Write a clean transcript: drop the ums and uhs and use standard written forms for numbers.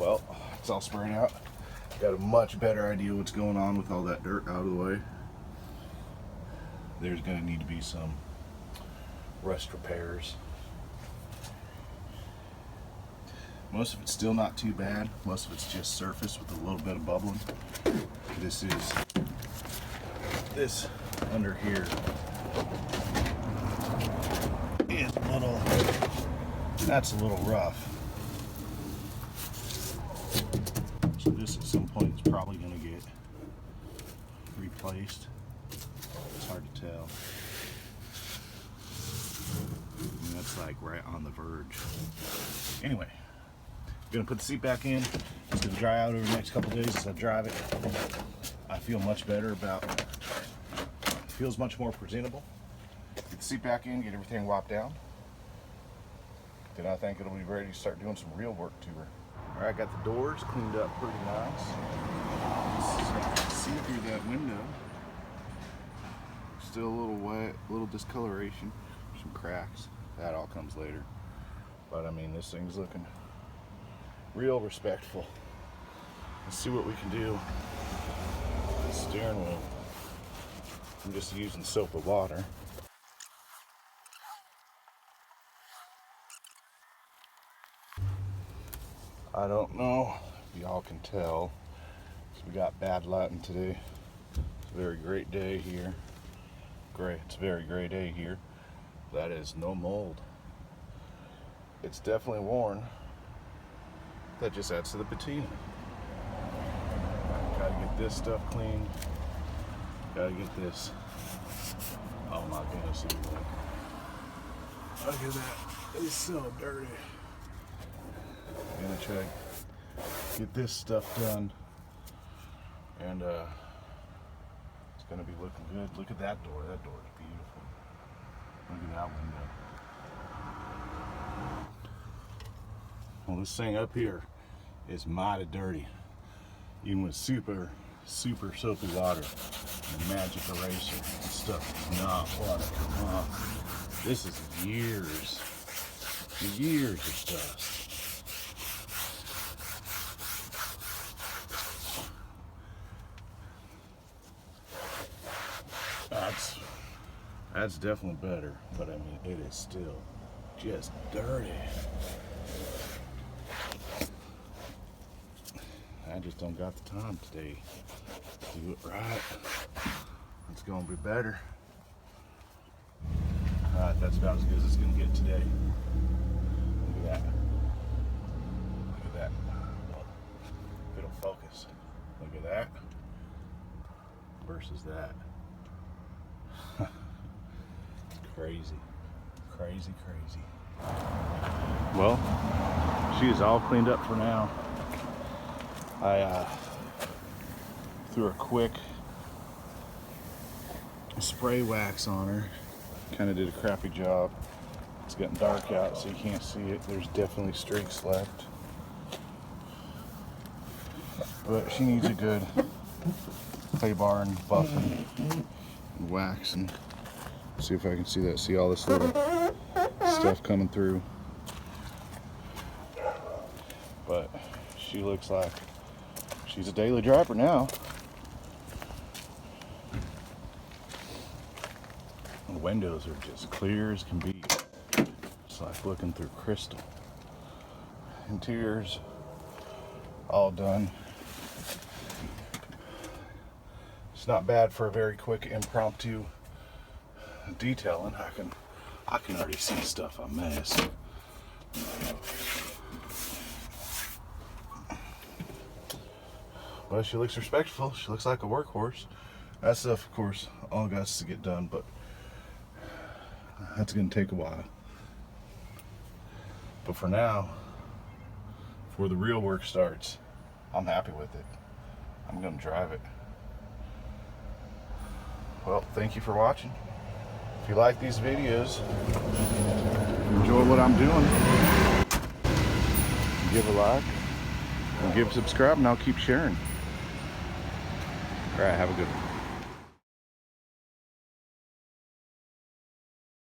Well, it's all sprayed out. Got a much better idea what's going on with all that dirt out of the way. There's going to need to be some rust repairs. Most of it's still not too bad. Most of it's just surface with a little bit of bubbling. This under here is a little, that's a little rough. So this at some point is probably going to get replaced. It's hard to tell. And that's like right on the verge. Anyway, I'm going to put the seat back in. It's going to dry out over the next couple days as I drive it. I feel much better about it. Feels much more presentable. Get the seat back in, get everything wiped down. Then I think it'll be ready to start doing some real work to her. All right, got the doors cleaned up pretty nice. So you can see through that window. Still a little wet, a little discoloration, some cracks. That all comes later. But I mean, this thing's looking real respectful. Let's see what we can do with the steering wheel. I'm just using soap and water. I don't know if y'all can tell. We got bad lighting today. It's a very great day here. It's a very great day here. That is no mold. It's definitely worn. That just adds to the patina. Gotta get this stuff cleaned. Gotta get this. Oh my goodness. Look at that. It's so dirty. I'm gonna try to get this stuff done. And it's gonna be looking good. Look at that door. That door is beautiful. Look at that window. Well, this thing up here is mighty dirty. Even with super soapy water and magic eraser, this stuff does not want to come off. This is years of dust. That's definitely better, but I mean, it is still just dirty. I just don't got the time today to do it right. It's gonna be better. Alright, that's about as good as it's gonna get today. Look at that. Look at that. If it'll focus. Look at that versus that. Crazy. Well, she is all cleaned up for now. I threw a quick spray wax on her. Kind of did a crappy job. It's getting dark out, so you can't see it. There's definitely streaks left. But she needs a good clay bar and buffing and wax, and see if I can see that. See all this little stuff coming through. But she looks like she's a daily driver now. The windows are just clear as can be. It's like looking through crystal. Interiors all done. It's not bad for a very quick impromptu detailing. I can already see stuff I missed. But she looks respectful. She looks like a workhorse. That stuff, of course, all got to get done, but that's going to take a while. But for now, before the real work starts, I'm happy with it. I'm going to drive it. Well, thank you for watching. If you like these videos, enjoy what I'm doing, give a like, and give a subscribe, and I'll keep sharing. All right, have a good one.